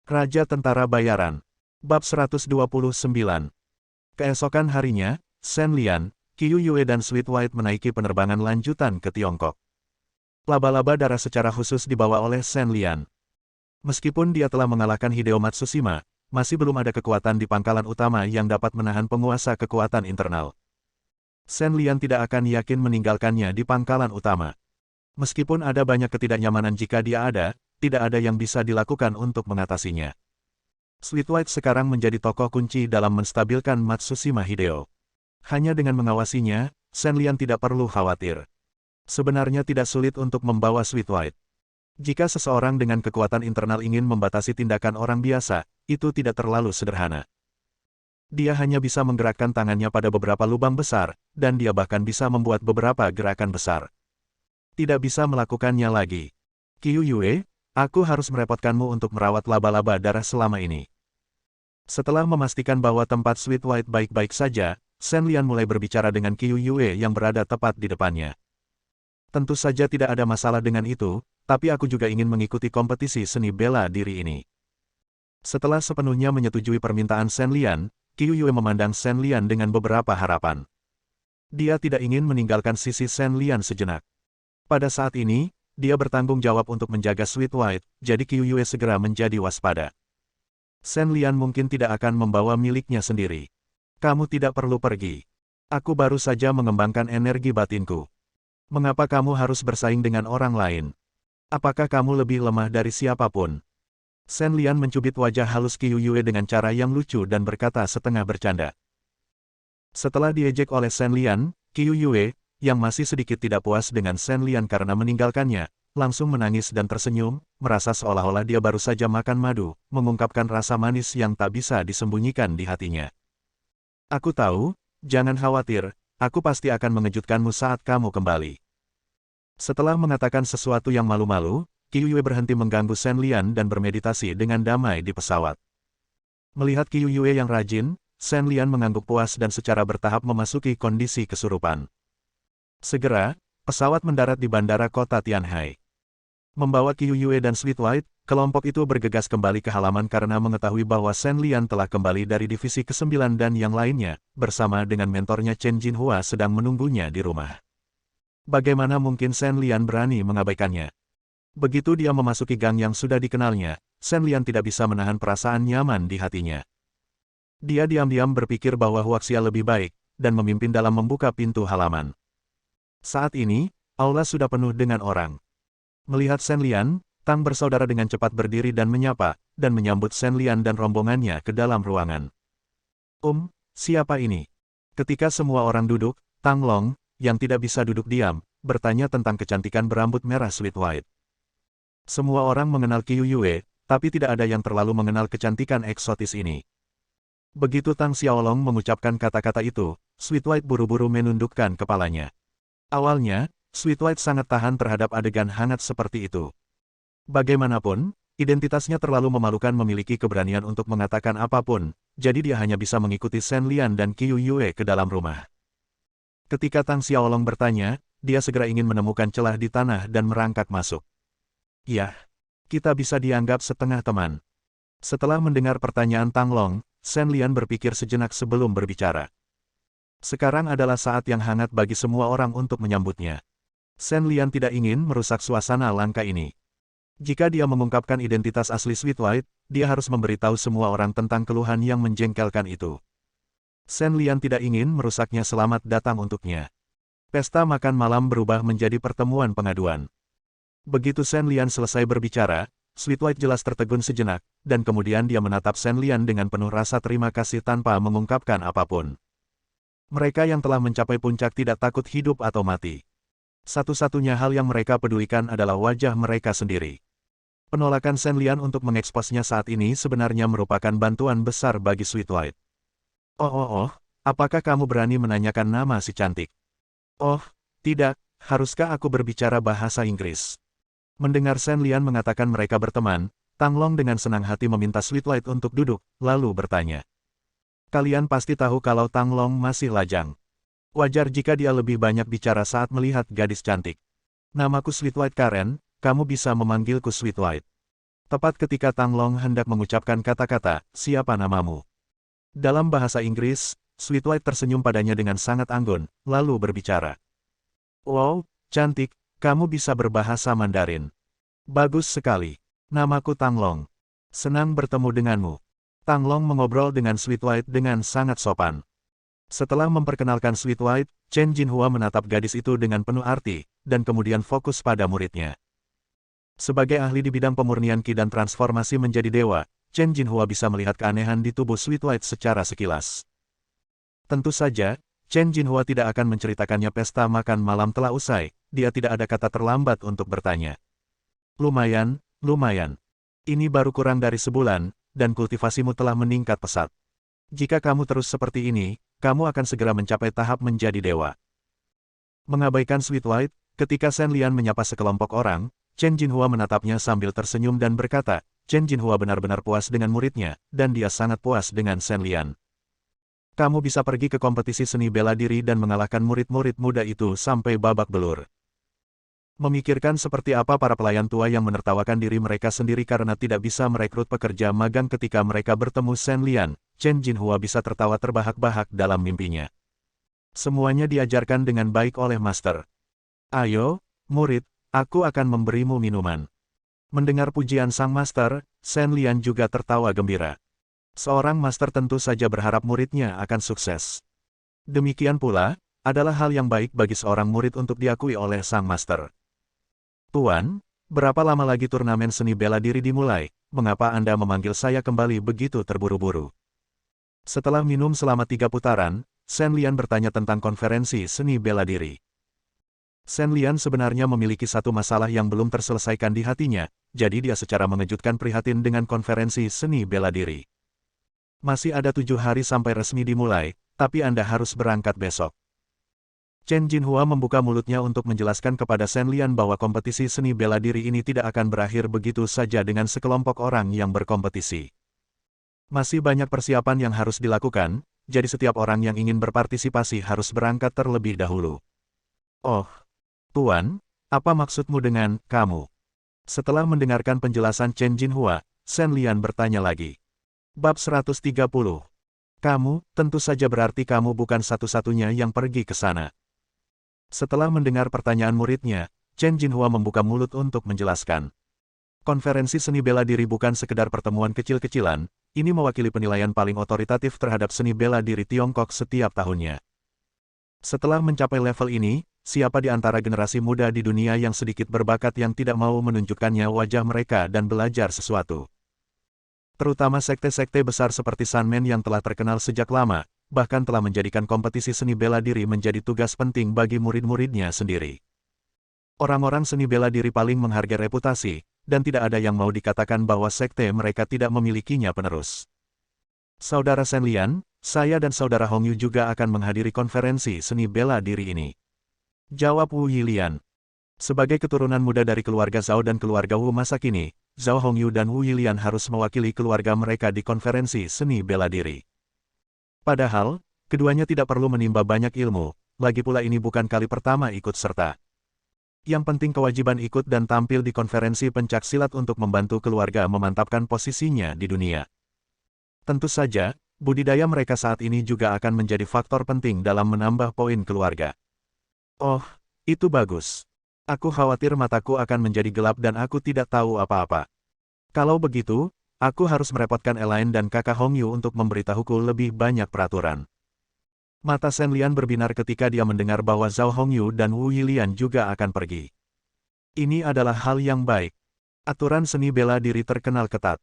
Raja Tentara Bayaran. Bab 129. Keesokan harinya, Shen Lian, Qiu Yue dan Sweet White menaiki penerbangan lanjutan ke Tiongkok. Laba-laba darah secara khusus dibawa oleh Shen Lian. Meskipun dia telah mengalahkan Hideo Matsushima, masih belum ada kekuatan di pangkalan utama yang dapat menahan penguasa kekuatan internal. Shen Lian tidak akan yakin meninggalkannya di pangkalan utama. Meskipun ada banyak ketidaknyamanan jika dia ada, tidak ada yang bisa dilakukan untuk mengatasinya. Sweet White sekarang menjadi tokoh kunci dalam menstabilkan Matsushima Hideo. Hanya dengan mengawasinya, Shen Lian tidak perlu khawatir. Sebenarnya tidak sulit untuk membawa Sweet White. Jika seseorang dengan kekuatan internal ingin membatasi tindakan orang biasa, itu tidak terlalu sederhana. Dia hanya bisa menggerakkan tangannya pada beberapa lubang besar, dan dia bahkan bisa membuat beberapa gerakan besar. Tidak bisa melakukannya lagi. Qiu Yue, aku harus merepotkanmu untuk merawat laba-laba darah selama ini. Setelah memastikan bahwa tempat Sweet White baik-baik saja, Shen Lian mulai berbicara dengan Qiu Yue yang berada tepat di depannya. Tentu saja tidak ada masalah dengan itu, tapi aku juga ingin mengikuti kompetisi seni bela diri ini. Setelah sepenuhnya menyetujui permintaan Shen Lian, Qiu Yue memandang Shen Lian dengan beberapa harapan. Dia tidak ingin meninggalkan sisi Shen Lian sejenak. Pada saat ini, dia bertanggung jawab untuk menjaga Sweet White, jadi Qiu Yue segera menjadi waspada. Shen Lian mungkin tidak akan membawa miliknya sendiri. Kamu tidak perlu pergi. Aku baru saja mengembangkan energi batinku. Mengapa kamu harus bersaing dengan orang lain? Apakah kamu lebih lemah dari siapapun? Shen Lian mencubit wajah halus Qiu Yue dengan cara yang lucu dan berkata setengah bercanda. Setelah diejek oleh Shen Lian, Qiu Yue, yang masih sedikit tidak puas dengan Shen Lian karena meninggalkannya, langsung menangis dan tersenyum, merasa seolah-olah dia baru saja makan madu, mengungkapkan rasa manis yang tak bisa disembunyikan di hatinya. Aku tahu, jangan khawatir, aku pasti akan mengejutkanmu saat kamu kembali. Setelah mengatakan sesuatu yang malu-malu, Qiu Yue berhenti mengganggu Shen Lian dan bermeditasi dengan damai di pesawat. Melihat Qiu Yue yang rajin, Shen Lian mengangguk puas dan secara bertahap memasuki kondisi kesurupan. Segera, pesawat mendarat di bandara kota Tianhai. Membawa Qiu Yue dan Sweet White, kelompok itu bergegas kembali ke halaman karena mengetahui bahwa Shen Lian telah kembali dari divisi ke-9 dan yang lainnya, bersama dengan mentornya Chen Jinhua sedang menunggunya di rumah. Bagaimana mungkin Shen Lian berani mengabaikannya? Begitu dia memasuki gang yang sudah dikenalnya, Shen Lian tidak bisa menahan perasaan nyaman di hatinya. Dia diam-diam berpikir bahwa Huaxia lebih baik, dan memimpin dalam membuka pintu halaman. Saat ini, aula sudah penuh dengan orang. Melihat Shen Lian, Tang bersaudara dengan cepat berdiri dan menyapa, dan menyambut Shen Lian dan rombongannya ke dalam ruangan. Siapa ini? Ketika semua orang duduk, Tang Long, yang tidak bisa duduk diam, bertanya tentang kecantikan berambut merah Sweet White. Semua orang mengenal Qiu Yue, tapi tidak ada yang terlalu mengenal kecantikan eksotis ini. Begitu Tang Xiaolong mengucapkan kata-kata itu, Sweet White buru-buru menundukkan kepalanya. Awalnya, Sweet White sangat tahan terhadap adegan hangat seperti itu. Bagaimanapun, identitasnya terlalu memalukan memiliki keberanian untuk mengatakan apapun, jadi dia hanya bisa mengikuti Shen Lian dan Qiu Yue ke dalam rumah. Ketika Tang Xiaolong bertanya, dia segera ingin menemukan celah di tanah dan merangkak masuk. Ya, kita bisa dianggap setengah teman. Setelah mendengar pertanyaan Tang Long, Shen Lian berpikir sejenak sebelum berbicara. Sekarang adalah saat yang hangat bagi semua orang untuk menyambutnya. Shen Lian tidak ingin merusak suasana langka ini. Jika dia mengungkapkan identitas asli Sweet White, dia harus memberitahu semua orang tentang keluhan yang menjengkelkan itu. Shen Lian tidak ingin merusaknya. Selamat datang untuknya. Pesta makan malam berubah menjadi pertemuan pengaduan. Begitu Shen Lian selesai berbicara, Sweet White jelas tertegun sejenak, dan kemudian dia menatap Shen Lian dengan penuh rasa terima kasih tanpa mengungkapkan apapun. Mereka yang telah mencapai puncak tidak takut hidup atau mati. Satu-satunya hal yang mereka pedulikan adalah wajah mereka sendiri. Penolakan Shen Lian untuk mengeksposnya saat ini sebenarnya merupakan bantuan besar bagi Sweet White. Apakah kamu berani menanyakan nama si cantik? Oh, tidak, haruskah aku berbicara bahasa Inggris? Mendengar Shen Lian mengatakan mereka berteman, Tang Long dengan senang hati meminta Sweet White untuk duduk, lalu bertanya. Kalian pasti tahu kalau Tang Long masih lajang. Wajar jika dia lebih banyak bicara saat melihat gadis cantik. Namaku Sweet White Karen, kamu bisa memanggilku Sweet White. Tepat ketika Tang Long hendak mengucapkan kata-kata, "Siapa namamu?" Dalam bahasa Inggris, Sweet White tersenyum padanya dengan sangat anggun, lalu berbicara. "Wow, cantik, kamu bisa berbahasa Mandarin. Bagus sekali. Namaku Tang Long. Senang bertemu denganmu." Tang Long mengobrol dengan Sweet White dengan sangat sopan. Setelah memperkenalkan Sweet White, Chen Jinhua menatap gadis itu dengan penuh arti, dan kemudian fokus pada muridnya. Sebagai ahli di bidang pemurnian Qi dan transformasi menjadi dewa, Chen Jinhua bisa melihat keanehan di tubuh Sweet White secara sekilas. Tentu saja, Chen Jinhua tidak akan menceritakannya pesta makan malam telah usai, dia tidak ada kata terlambat untuk bertanya. Lumayan, lumayan. Ini baru kurang dari sebulan, dan kultivasimu telah meningkat pesat. Jika kamu terus seperti ini, kamu akan segera mencapai tahap menjadi dewa. Mengabaikan Sweet White, ketika Shen Lian menyapa sekelompok orang, Chen Jinhua menatapnya sambil tersenyum dan berkata, Chen Jinhua benar-benar puas dengan muridnya, dan dia sangat puas dengan Shen Lian. Kamu bisa pergi ke kompetisi seni bela diri dan mengalahkan murid-murid muda itu sampai babak belur. Memikirkan seperti apa para pelayan tua yang menertawakan diri mereka sendiri karena tidak bisa merekrut pekerja magang ketika mereka bertemu Shen Lian, Chen Jinhua bisa tertawa terbahak-bahak dalam mimpinya. Semuanya diajarkan dengan baik oleh master. Ayo, murid, aku akan memberimu minuman. Mendengar pujian sang master, Shen Lian juga tertawa gembira. Seorang master tentu saja berharap muridnya akan sukses. Demikian pula, adalah hal yang baik bagi seorang murid untuk diakui oleh sang master. Tuan, berapa lama lagi turnamen seni bela diri dimulai? Mengapa Anda memanggil saya kembali begitu terburu-buru? Setelah minum selama 3 putaran, Shen Lian bertanya tentang konferensi seni bela diri. Shen Lian sebenarnya memiliki satu masalah yang belum terselesaikan di hatinya, jadi dia secara mengejutkan prihatin dengan konferensi seni bela diri. Masih ada 7 hari sampai resmi dimulai, tapi Anda harus berangkat besok. Chen Jinhua membuka mulutnya untuk menjelaskan kepada Shen Lian bahwa kompetisi seni bela diri ini tidak akan berakhir begitu saja dengan sekelompok orang yang berkompetisi. Masih banyak persiapan yang harus dilakukan, jadi setiap orang yang ingin berpartisipasi harus berangkat terlebih dahulu. Oh, Tuan, apa maksudmu dengan kamu? Setelah mendengarkan penjelasan Chen Jinhua, Shen Lian bertanya lagi. Bab 130. Kamu, tentu saja berarti kamu bukan satu-satunya yang pergi ke sana. Setelah mendengar pertanyaan muridnya, Chen Jinhua membuka mulut untuk menjelaskan. Konferensi seni bela diri bukan sekedar pertemuan kecil-kecilan, ini mewakili penilaian paling otoritatif terhadap seni bela diri Tiongkok setiap tahunnya. Setelah mencapai level ini, siapa di antara generasi muda di dunia yang sedikit berbakat yang tidak mau menunjukkannya wajah mereka dan belajar sesuatu? Terutama sekte-sekte besar seperti Sunman yang telah terkenal sejak lama, bahkan telah menjadikan kompetisi seni bela diri menjadi tugas penting bagi murid-muridnya sendiri. Orang-orang seni bela diri paling menghargai reputasi, dan tidak ada yang mau dikatakan bahwa sekte mereka tidak memilikinya penerus. Saudara Shen Lian, saya dan saudara Hong Yu juga akan menghadiri konferensi seni bela diri ini. Jawab Wu Yilian. Sebagai keturunan muda dari keluarga Zhao dan keluarga Wu masa kini, Zhao Hongyu dan Wu Yilian harus mewakili keluarga mereka di konferensi seni bela diri. Padahal, keduanya tidak perlu menimba banyak ilmu, lagi pula ini bukan kali pertama ikut serta. Yang penting kewajiban ikut dan tampil di konferensi pencaksilat untuk membantu keluarga memantapkan posisinya di dunia. Tentu saja, budidaya mereka saat ini juga akan menjadi faktor penting dalam menambah poin keluarga. Oh, itu bagus. Aku khawatir mataku akan menjadi gelap dan aku tidak tahu apa-apa. Kalau begitu, aku harus merepotkan Elaine dan kakak Hongyu untuk memberitahuku lebih banyak peraturan. Mata Shen Lian berbinar ketika dia mendengar bahwa Zhao Hongyu dan Wu Yilian juga akan pergi. Ini adalah hal yang baik. Aturan seni bela diri terkenal ketat.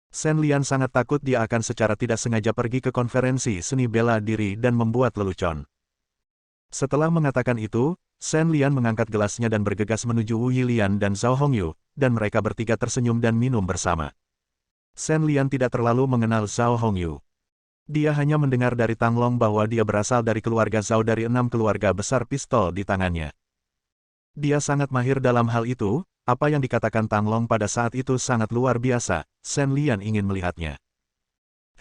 Shen Lian sangat takut dia akan secara tidak sengaja pergi ke konferensi seni bela diri dan membuat lelucon. Setelah mengatakan itu, Shen Lian mengangkat gelasnya dan bergegas menuju Wu Yilian dan Zhao Hongyu, dan mereka bertiga tersenyum dan minum bersama. Shen Lian tidak terlalu mengenal Zhao Hongyu. Dia hanya mendengar dari Tang Long bahwa dia berasal dari keluarga Zhao dari 6 keluarga besar pistol di tangannya. Dia sangat mahir dalam hal itu, apa yang dikatakan Tang Long pada saat itu sangat luar biasa, Shen Lian ingin melihatnya.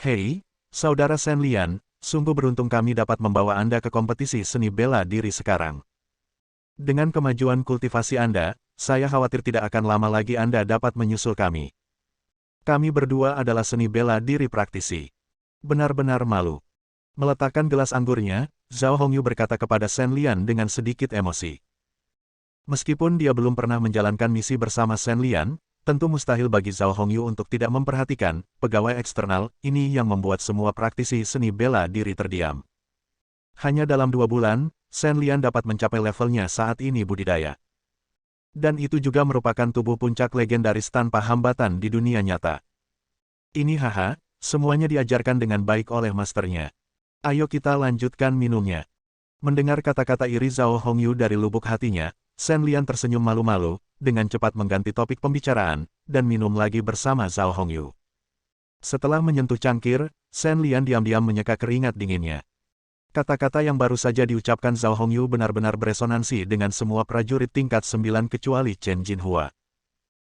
Hei, saudara Shen Lian, sungguh beruntung kami dapat membawa Anda ke kompetisi seni bela diri sekarang. Dengan kemajuan kultivasi Anda, saya khawatir tidak akan lama lagi Anda dapat menyusul kami. Kami berdua adalah seni bela diri praktisi. Benar-benar malu. Meletakkan gelas anggurnya, Zhao Hongyu berkata kepada Shen Lian dengan sedikit emosi. Meskipun dia belum pernah menjalankan misi bersama Shen Lian, tentu mustahil bagi Zhao Hongyu untuk tidak memperhatikan pegawai eksternal ini yang membuat semua praktisi seni bela diri terdiam. Hanya dalam 2 bulan, Shen Lian dapat mencapai levelnya saat ini budidaya. Dan itu juga merupakan tubuh puncak legendaris tanpa hambatan di dunia nyata. Ini haha, semuanya diajarkan dengan baik oleh masternya. Ayo kita lanjutkan minumnya. Mendengar kata-kata iri Zhao Hongyu dari lubuk hatinya, Shen Lian tersenyum malu-malu, dengan cepat mengganti topik pembicaraan, dan minum lagi bersama Zhao Hongyu. Setelah menyentuh cangkir, Shen Lian diam-diam menyeka keringat dinginnya. Kata-kata yang baru saja diucapkan Zhao Hongyu benar-benar beresonansi dengan semua prajurit tingkat 9 kecuali Chen Jinhua.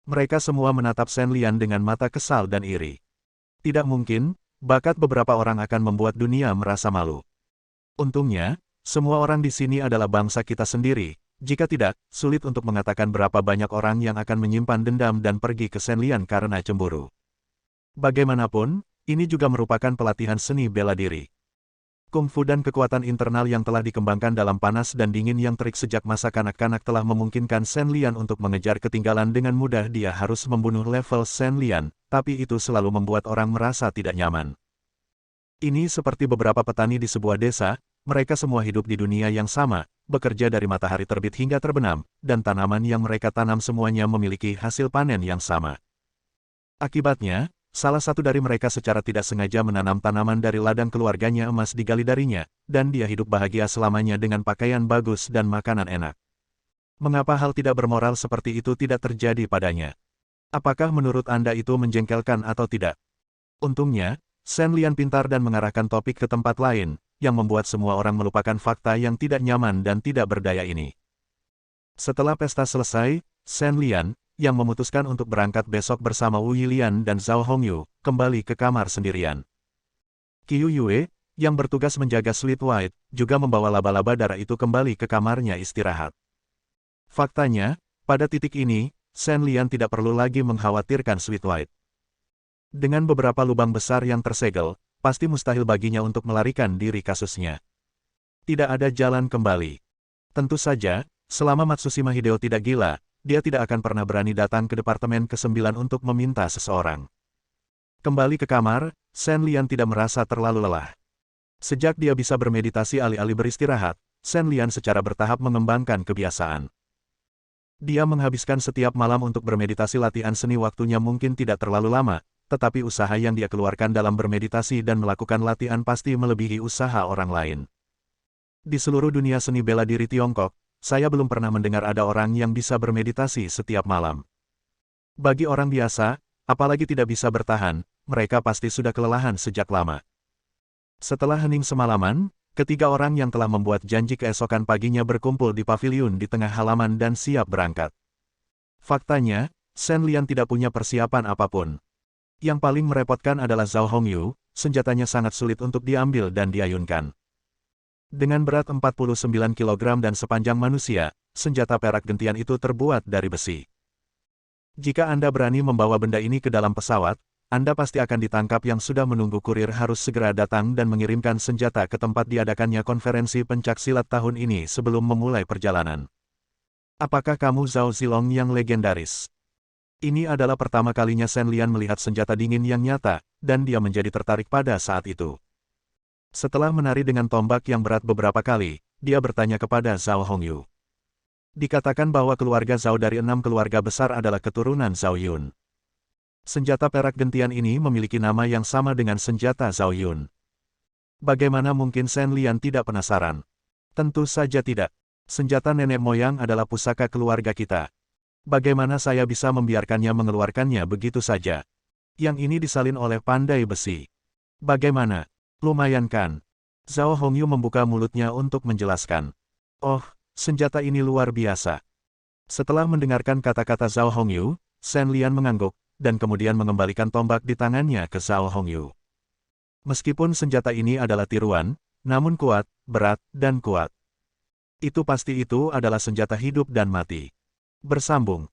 Mereka semua menatap Shen Lian dengan mata kesal dan iri. Tidak mungkin, bakat beberapa orang akan membuat dunia merasa malu. Untungnya, semua orang di sini adalah bangsa kita sendiri. Jika tidak, sulit untuk mengatakan berapa banyak orang yang akan menyimpan dendam dan pergi ke Shen Lian karena cemburu. Bagaimanapun, ini juga merupakan pelatihan seni bela diri. Kungfu dan kekuatan internal yang telah dikembangkan dalam panas dan dingin yang terik sejak masa kanak-kanak telah memungkinkan Shen Lian untuk mengejar ketinggalan dengan mudah. Dia harus membunuh level Shen Lian, tapi itu selalu membuat orang merasa tidak nyaman. Ini seperti beberapa petani di sebuah desa, mereka semua hidup di dunia yang sama, bekerja dari matahari terbit hingga terbenam, dan tanaman yang mereka tanam semuanya memiliki hasil panen yang sama. Akibatnya, salah satu dari mereka secara tidak sengaja menanam tanaman dari ladang keluarganya emas digali darinya, dan dia hidup bahagia selamanya dengan pakaian bagus dan makanan enak. Mengapa hal tidak bermoral seperti itu tidak terjadi padanya? Apakah menurut Anda itu menjengkelkan atau tidak? Untungnya, Shen Lian pintar dan mengarahkan topik ke tempat lain, yang membuat semua orang melupakan fakta yang tidak nyaman dan tidak berdaya ini. Setelah pesta selesai, Shen Lian, yang memutuskan untuk berangkat besok bersama Wu Yilian dan Zhao Hongyu, kembali ke kamar sendirian. Qiu Yue, yang bertugas menjaga Sweet White, juga membawa laba-laba darah itu kembali ke kamarnya istirahat. Faktanya, pada titik ini, Shen Lian tidak perlu lagi mengkhawatirkan Sweet White. Dengan beberapa lubang besar yang tersegel, pasti mustahil baginya untuk melarikan diri kasusnya. Tidak ada jalan kembali. Tentu saja, selama Matsushima Hideo tidak gila, dia tidak akan pernah berani datang ke Departemen ke-9 untuk meminta seseorang. Kembali ke kamar, Shen Lian tidak merasa terlalu lelah. Sejak dia bisa bermeditasi alih-alih beristirahat, Shen Lian secara bertahap mengembangkan kebiasaan. Dia menghabiskan setiap malam untuk bermeditasi. Latihan seni waktunya mungkin tidak terlalu lama, tetapi usaha yang dia keluarkan dalam bermeditasi dan melakukan latihan pasti melebihi usaha orang lain. Di seluruh dunia seni bela diri Tiongkok, saya belum pernah mendengar ada orang yang bisa bermeditasi setiap malam. Bagi orang biasa, apalagi tidak bisa bertahan, mereka pasti sudah kelelahan sejak lama. Setelah hening semalaman, ketiga orang yang telah membuat janji keesokan paginya berkumpul di paviliun di tengah halaman dan siap berangkat. Faktanya, Shen Lian tidak punya persiapan apapun. Yang paling merepotkan adalah Zhao Hongyu, senjatanya sangat sulit untuk diambil dan diayunkan. Dengan berat 49 kg dan sepanjang manusia, senjata perak gentian itu terbuat dari besi. Jika Anda berani membawa benda ini ke dalam pesawat, Anda pasti akan ditangkap. Yang sudah menunggu kurir harus segera datang dan mengirimkan senjata ke tempat diadakannya konferensi pencaksilat tahun ini sebelum memulai perjalanan. Apakah kamu Zhao Zilong yang legendaris? Ini adalah pertama kalinya Shen Lian melihat senjata dingin yang nyata, dan dia menjadi tertarik pada saat itu. Setelah menari dengan tombak yang berat beberapa kali, dia bertanya kepada Zhao Hongyu. Dikatakan bahwa keluarga Zhao dari 6 keluarga besar adalah keturunan Zhao Yun. Senjata perak gentian ini memiliki nama yang sama dengan senjata Zhao Yun. Bagaimana mungkin Shen Lian tidak penasaran? Tentu saja tidak. Senjata nenek moyang adalah pusaka keluarga kita. Bagaimana saya bisa membiarkannya mengeluarkannya begitu saja? Yang ini disalin oleh pandai besi. Bagaimana? Lumayan kan? Zhao Hongyu membuka mulutnya untuk menjelaskan. Oh, senjata ini luar biasa. Setelah mendengarkan kata-kata Zhao Hongyu, Shen Lian mengangguk, dan kemudian mengembalikan tombak di tangannya ke Zhao Hongyu. Meskipun senjata ini adalah tiruan, namun kuat, berat, dan kuat. Itu pasti adalah senjata hidup dan mati. Bersambung.